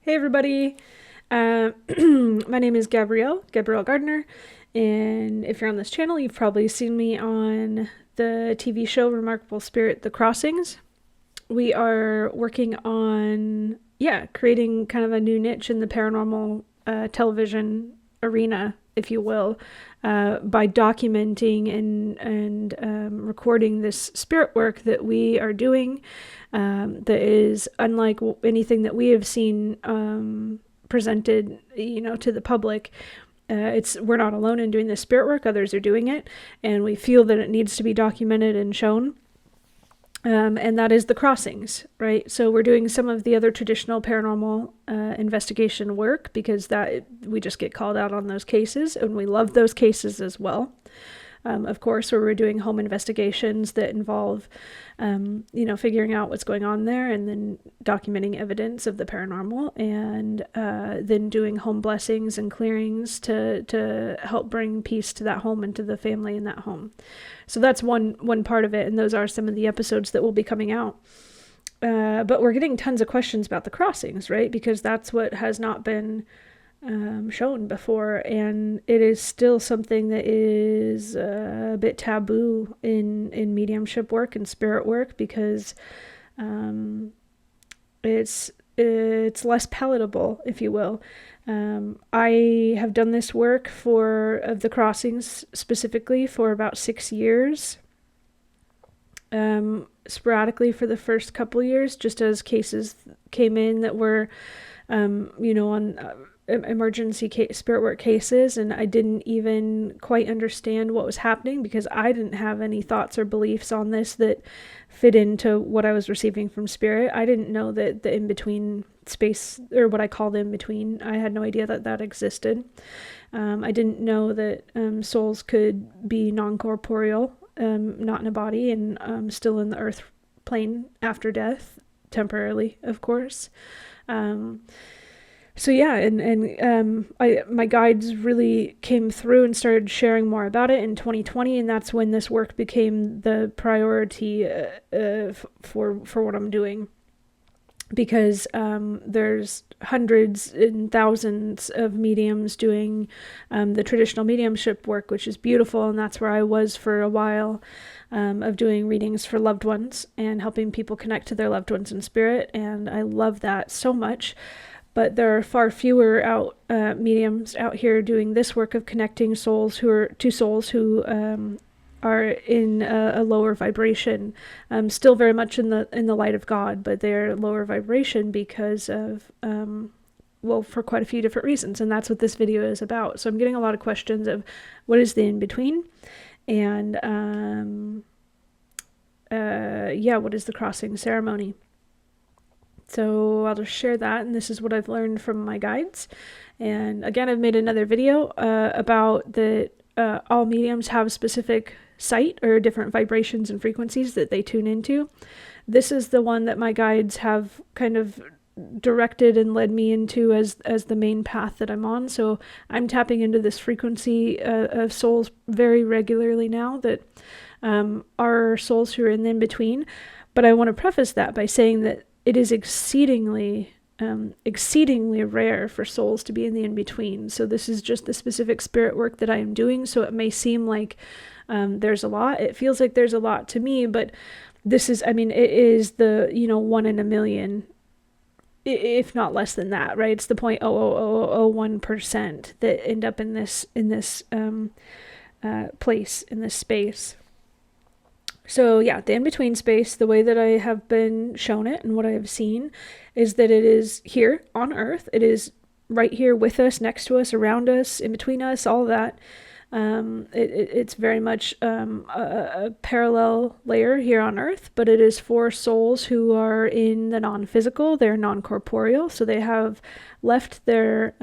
Hey everybody, my name is Gabrielle Gardner, and if you're on this channel, you've probably seen me on the TV show Remarkable Spirit: The Crossings. We are working on, creating kind of a new niche in the paranormal television arena, if you will, by documenting and recording this spirit work that we are doing, that is unlike anything that we have seen presented, to the public. We're not alone in doing this spirit work; others are doing it, and we feel that it needs to be documented and shown. And that is the crossings, right? So we're doing some of the other traditional paranormal investigation work because that we just get called out on those cases, and we love those cases as well. Of course, where we're doing home investigations that involve, figuring out what's going on there and then documenting evidence of the paranormal, and then doing home blessings and clearings to help bring peace to that home and to the family in that home. So that's one part of it, and those are some of the episodes that will be coming out. But we're getting tons of questions about the crossings, right? Because that's what has not been shown before, and it is still something that is a bit taboo in mediumship work and spirit work because it's less palatable, if you will. I have done this work of the crossings specifically for about 6 years, sporadically for the first couple years, just as cases came in that were, on emergency spirit work cases, and I didn't even quite understand what was happening because I didn't have any thoughts or beliefs on this that fit into what I was receiving from spirit. I didn't know that the in-between space, or what I call the in-between, I had no idea that existed. I didn't know that souls could be non-corporeal, not in a body, and still in the earth plane after death, temporarily, of course. So yeah, and my guides really came through and started sharing more about it in 2020, and that's when this work became the priority for what I'm doing. Because there's hundreds and thousands of mediums doing the traditional mediumship work, which is beautiful, and that's where I was for a while, of doing readings for loved ones and helping people connect to their loved ones in spirit, and I love that so much. But there are far fewer mediums out here doing this work of connecting souls who are in a lower vibration, still very much in the light of God, but they're lower vibration because of for quite a few different reasons, and that's what this video is about. So I'm getting a lot of questions of what is the in between, and what is the crossing ceremony. So I'll just share that, and this is what I've learned from my guides. And again, I've made another video about that all mediums have specific sight or different vibrations and frequencies that they tune into. This is the one that my guides have kind of directed and led me into as the main path that I'm on. So I'm tapping into this frequency of souls very regularly now that are souls who are in the in-between. But I want to preface that by saying that it is exceedingly rare for souls to be in the in-between. So this is just the specific spirit work that I am doing. So it may seem like there's a lot. It feels like there's a lot to me, but this is, it is the, 1 in a million, if not less than that, right? It's the 0.00001% that end up in this place, in this space. So yeah, the in-between space, the way that I have been shown it and what I have seen is that it is here on Earth. It is right here with us, next to us, around us, in between us, all of that. It's very much a parallel layer here on Earth, but it is for souls who are in the non-physical. They're non-corporeal, so they have left their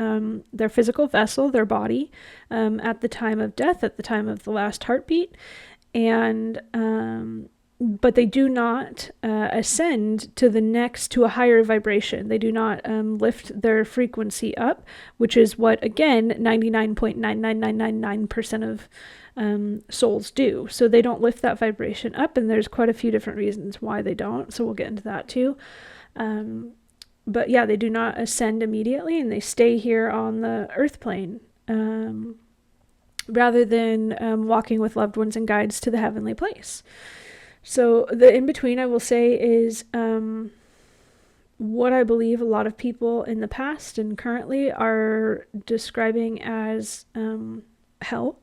physical vessel, their body, at the time of death, at the time of the last heartbeat. And but they do not ascend to a higher vibration. They do not lift their frequency up, which is what, again, 99.99999% of souls do. So they don't lift that vibration up, and there's quite a few different reasons why they don't. So we'll get into that too. but yeah, they do not ascend immediately, and they stay here on the earth plane, rather than walking with loved ones and guides to the heavenly place. So the in-between, I will say, is what I believe a lot of people in the past and currently are describing as hell.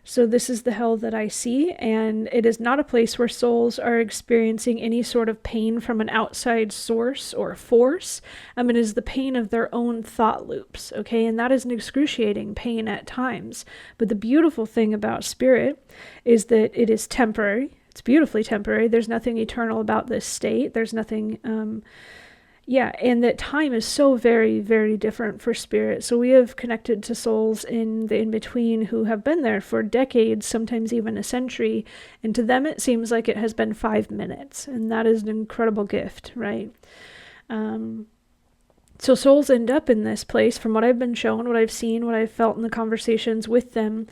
So this is the hell that I see, and it is not a place where souls are experiencing any sort of pain from an outside source or force. It is the pain of their own thought loops, okay? And that is an excruciating pain at times. But the beautiful thing about spirit is that it is temporary. It's beautifully temporary. There's nothing eternal about this state. There's nothing... and that time is so very, very different for spirit. So we have connected to souls in the in-between who have been there for decades, sometimes even a century. And to them, it seems like it has been 5 minutes. And that is an incredible gift, right? So souls end up in this place, from what I've been shown, what I've seen, what I've felt in the conversations with them,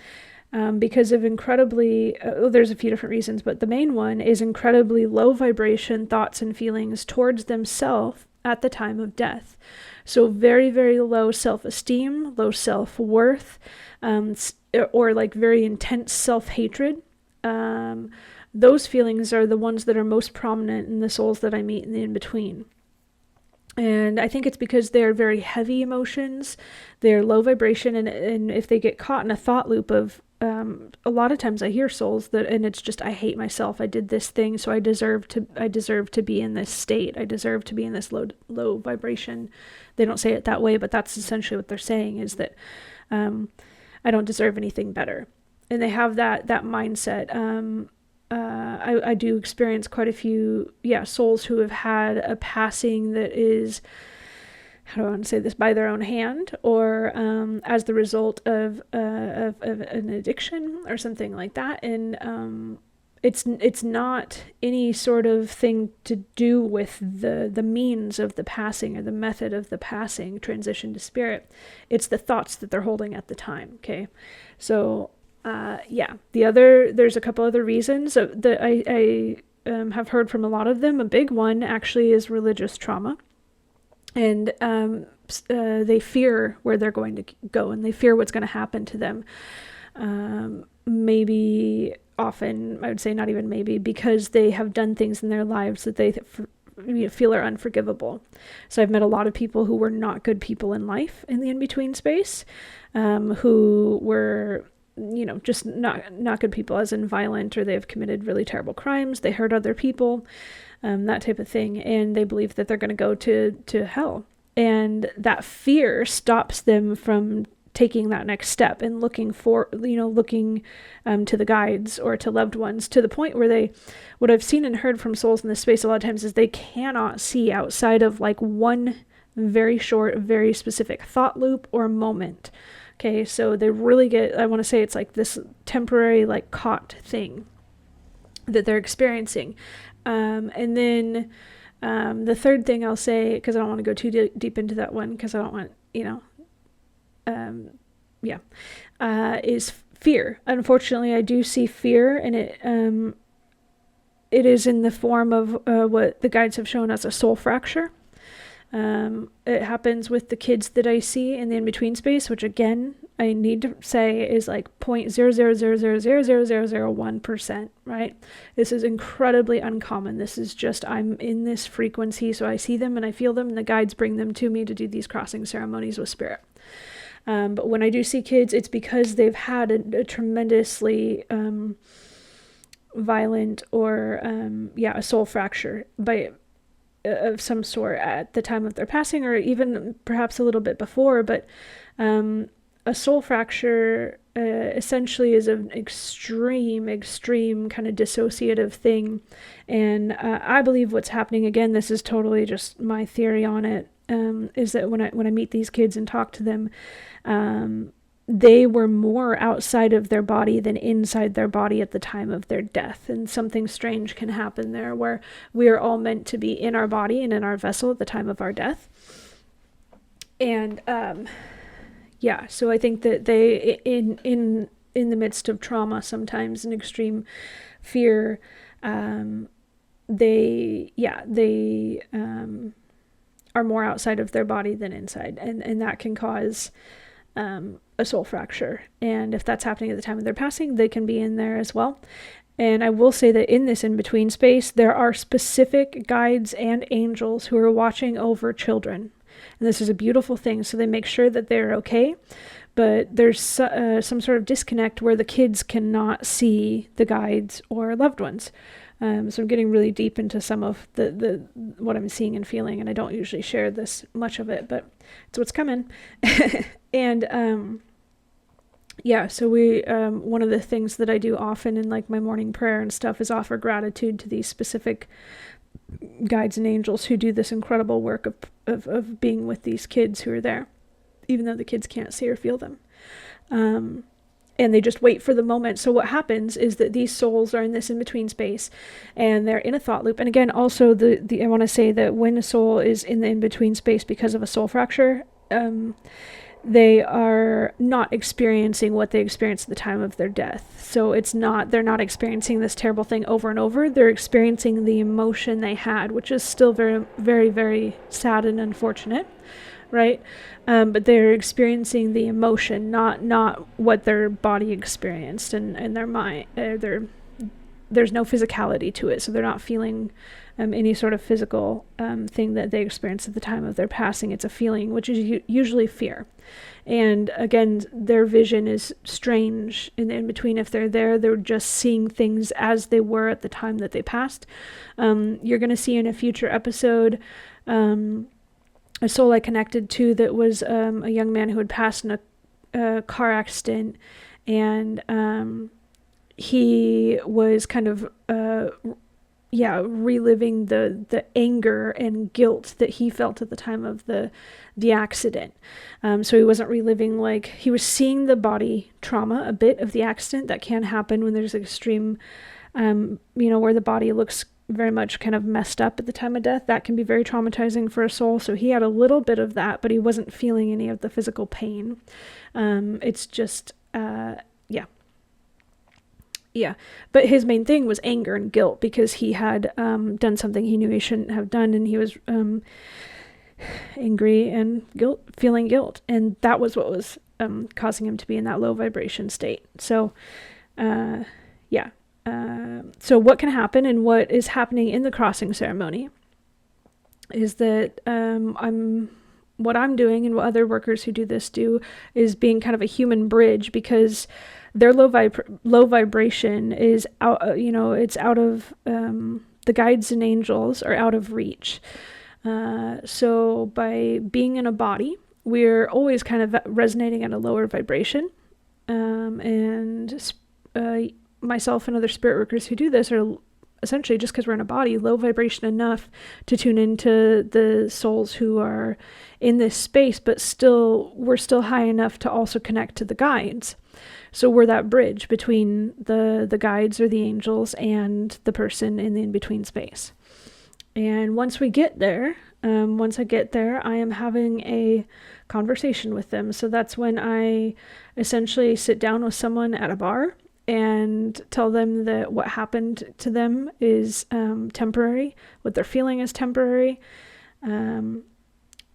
because of incredibly, there's a few different reasons, but the main one is incredibly low vibration thoughts and feelings towards themselves at the time of death. So very, very low self-esteem, low self-worth, or like very intense self-hatred. Those feelings are the ones that are most prominent in the souls that I meet in the in-between. And I think it's because they're very heavy emotions, they're low vibration, and if they get caught in a thought loop of, a lot of times I hear souls that, and it's just, I hate myself, I did this thing, so I deserve to be in this state, I deserve to be in this low vibration. They don't say it that way, but that's essentially what they're saying, is that I don't deserve anything better. And they have that mindset. I do experience quite a few, souls who have had a passing that is, how do I want to say this, by their own hand, or as the result of an addiction or something like that. And it's not any sort of thing to do with the means of the passing or the method of the passing, transition to spirit. It's the thoughts that they're holding at the time. Okay, so there's a couple other reasons that I have heard from a lot of them. A big one actually is religious trauma. And they fear where they're going to go, and they fear what's going to happen to them. Maybe, often, I would say not even maybe, because they have done things in their lives that they feel are unforgivable. So I've met a lot of people who were not good people in life in the in-between space, who were, just not good people, as in violent, or they've committed really terrible crimes, they hurt other people, that type of thing, and they believe that they're going to go to hell. And that fear stops them from taking that next step and looking to the guides or to loved ones, to the point where what I've seen and heard from souls in this space a lot of times is they cannot see outside of like one very short, very specific thought loop or moment. Okay, so they really I want to say it's like this temporary, like, caught thing that they're experiencing. And then the third thing I'll say, because I don't want to go too deep into that one, because I don't want, is fear. Unfortunately, I do see fear, and it is in the form of what the guides have shown as a soul fracture. It happens with the kids that I see in the in-between space, which again, I need to say is like 0.000000001%, right? This is incredibly uncommon. This is just, I'm in this frequency, so I see them and I feel them, and the guides bring them to me to do these crossing ceremonies with spirit. But when I do see kids, it's because they've had a tremendously violent or a soul fracture of some sort at the time of their passing, or even perhaps a little bit before. But a soul fracture essentially is an extreme kind of dissociative thing. And I believe what's happening, again, this is totally just my theory on it, is that when I meet these kids and talk to them, they were more outside of their body than inside their body at the time of their death. And something strange can happen there, where we are all meant to be in our body and in our vessel at the time of our death. And so I think that they, in the midst of trauma, sometimes in extreme fear, they are more outside of their body than inside, and that can cause a soul fracture. And if that's happening at the time of their passing, they can be in there as well. And I will say that in this in-between space, there are specific guides and angels who are watching over children. And this is a beautiful thing. So they make sure that they're okay, but there's some sort of disconnect where the kids cannot see the guides or loved ones. So I'm getting really deep into some of the what I'm seeing and feeling, and I don't usually share this much of it, but it's what's coming. And so we one of the things that I do often in like my morning prayer and stuff is offer gratitude to these specific guides and angels who do this incredible work of being with these kids who are there, even though the kids can't see or feel them. And they just wait for the moment. So what happens is that these souls are in this in-between space and they're in a thought loop. And again, also I want to say that when a soul is in the in-between space because of a soul fracture, they are not experiencing what they experienced at the time of their death. So they're not experiencing this terrible thing over and over. They're experiencing the emotion they had, which is still very, very, very sad and unfortunate, right? But they're experiencing the emotion, not what their body experienced and their mind. There's no physicality to it, so they're not feeling any sort of physical thing that they experienced at the time of their passing. It's a feeling, which is usually fear. And again, their vision is strange in between. If they're there, they're just seeing things as they were at the time that they passed. You're going to see in a future episode a soul I connected to that was a young man who had passed in a car accident, and he was kind of reliving the anger and guilt that he felt at the time of the accident. So he wasn't reliving, like, he was seeing the body trauma a bit of the accident that can happen when there's extreme, where the body looks very much kind of messed up at the time of death. That can be very traumatizing for a soul. So he had a little bit of that, but he wasn't feeling any of the physical pain. It's just, Yeah, but his main thing was anger and guilt because he had done something he knew he shouldn't have done, and he was angry and feeling guilt, and that was what was causing him to be in that low vibration state. So, so what can happen and what is happening in the crossing ceremony is that what I'm doing and what other workers who do this do is being kind of a human bridge, because their low vibration is out, it's out of, the guides and angels are out of reach. So by being in a body, we're always kind of resonating at a lower vibration. And myself and other spirit workers who do this are essentially, just because we're in a body, low vibration enough to tune into the souls who are in this space, but we're still high enough to also connect to the guides. So we're that bridge between the guides or the angels and the person in the in-between space. And once I get there, I am having a conversation with them. So that's when I essentially sit down with someone at a bar and tell them that what happened to them is temporary, what they're feeling is temporary.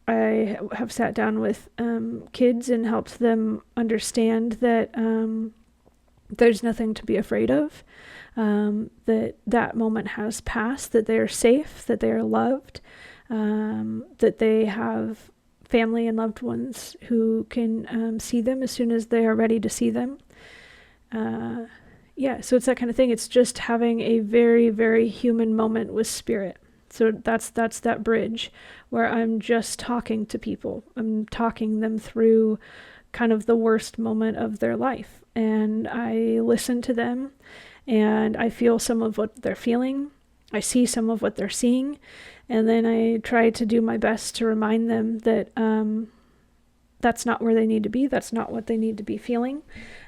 I have sat down with kids and helped them understand that there's nothing to be afraid of, that moment has passed, that they are safe, that they are loved, that they have family and loved ones who can see them as soon as they are ready to see them. So it's that kind of thing. It's just having a very, very human moment with spirit. So that's that bridge where I'm just talking to people. I'm talking them through kind of the worst moment of their life. And I listen to them and I feel some of what they're feeling. I see some of what they're seeing. And then I try to do my best to remind them that that's not where they need to be. That's not what they need to be feeling.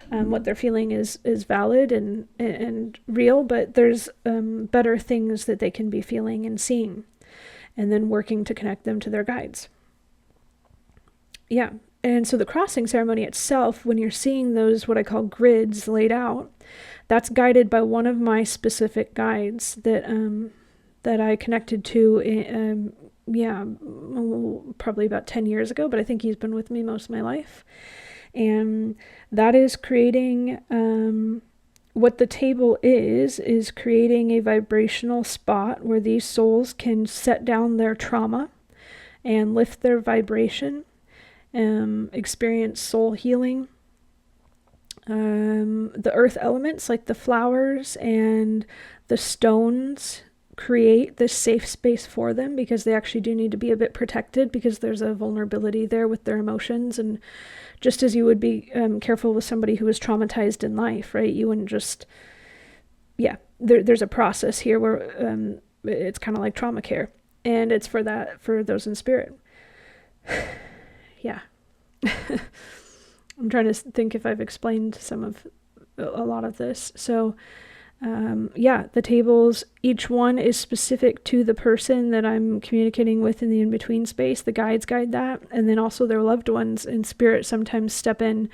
What they're feeling is valid and real, but there's better things that they can be feeling and seeing, and then working to connect them to their guides. Yeah, and so the crossing ceremony itself, when you're seeing those, what I call grids laid out, that's guided by one of my specific guides that I connected to probably about 10 years ago, but I think he's been with me most of my life. And that is creating, what the table is creating a vibrational spot where these souls can set down their trauma and lift their vibration, experience soul healing. The earth elements like the flowers and the stones create this safe space for them, because they actually do need to be a bit protected, because there's a vulnerability there with their emotions. And just as you would be careful with somebody who is traumatized in life, right? You wouldn't just, there's a process here where it's kind of like trauma care, and it's for those in spirit. Yeah. I'm trying to think if I've explained a lot of this. So, the tables, each one is specific to the person that I'm communicating with in the in-between space. The guides guide that. And then also their loved ones in spirit sometimes step in.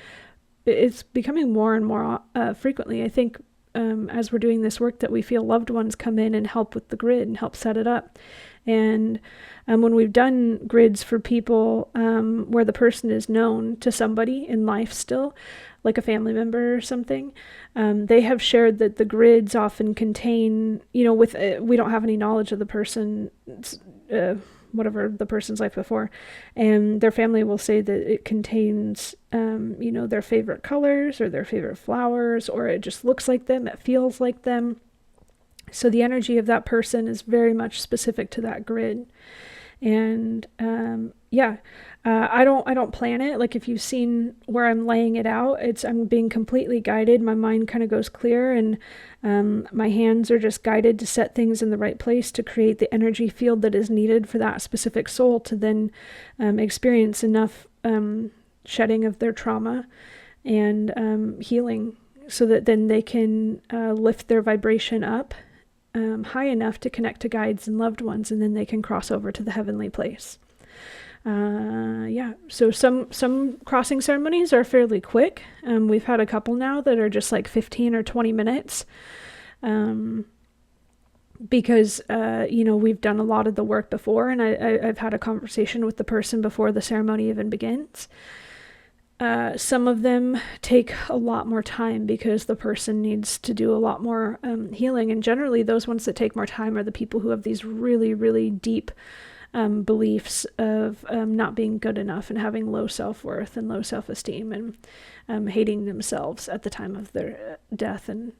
It's becoming more and more frequently. I think as we're doing this work that we feel loved ones come in and help with the grid and help set it up. And when we've done grids for people where the person is known to somebody in life still, like a family member or something, they have shared that the grids often contain, we don't have any knowledge of the person, whatever the person's life before, and their family will say that it contains, their favorite colors or their favorite flowers, or it just looks like them, it feels like them. So the energy of that person is very much specific to that grid. And I don't plan it. Like if you've seen where I'm laying it out, I'm being completely guided. My mind kind of goes clear, and my hands are just guided to set things in the right place to create the energy field that is needed for that specific soul to then experience enough shedding of their trauma and healing, so that then they can lift their vibration up high enough to connect to guides and loved ones, and then they can cross over to the heavenly place. So some crossing ceremonies are fairly quick. We've had a couple now that are just like 15 or 20 minutes, because we've done a lot of the work before, and I've had a conversation with the person before the ceremony even begins. Some of them take a lot more time because the person needs to do a lot more healing. And generally, those ones that take more time are the people who have these really, really deep beliefs of not being good enough and having low self-worth and low self-esteem and hating themselves at the time of their death, and,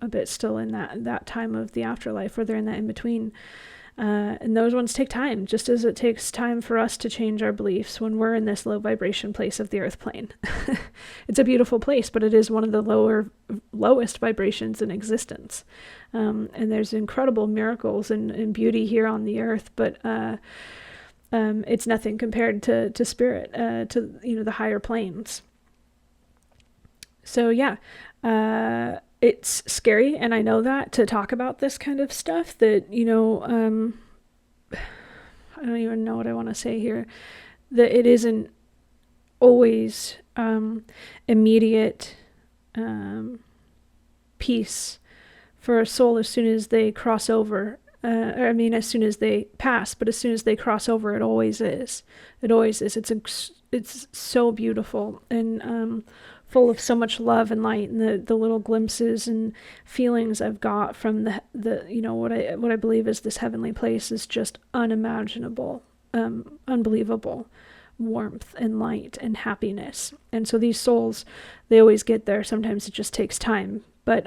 a bit still in that time of the afterlife where they're in that in-between. And those ones take time, just as it takes time for us to change our beliefs when we're in this low vibration place of the earth plane. It's a beautiful place, but it is one of the lowest vibrations in existence. And there's incredible miracles and beauty here on the earth, but it's nothing compared to spirit, to the higher planes. So it's scary, and I know that, to talk about this kind of stuff that, I don't even know what I want to say here, that it isn't always immediate peace for a soul as soon as they cross over. As soon as they pass, but as soon as they cross over, it always is. It always is. It's so beautiful and full of so much love and light, and the little glimpses and feelings I've got from the what I believe is this heavenly place is just unimaginable, unbelievable warmth and light and happiness. And so these souls, they always get there. Sometimes it just takes time, but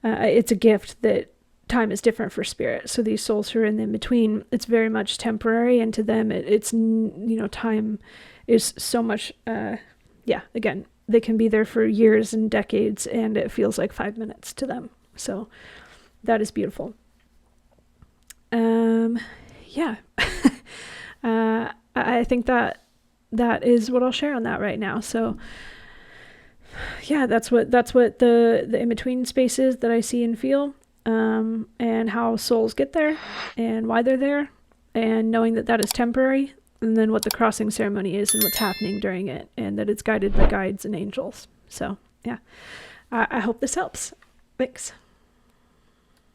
it's a gift that time is different for spirit. So these souls who are in between, it's very much temporary, and to them it's time is so much again, they can be there for years and decades, and it feels like 5 minutes to them. So that is beautiful. I think that is what I'll share on that right now. So that's what the in-between space is that I see and feel, and how souls get there and why they're there, and knowing that is temporary, and then what the crossing ceremony is and what's happening during it, and that it's guided by guides and angels. So I hope this helps. Thanks.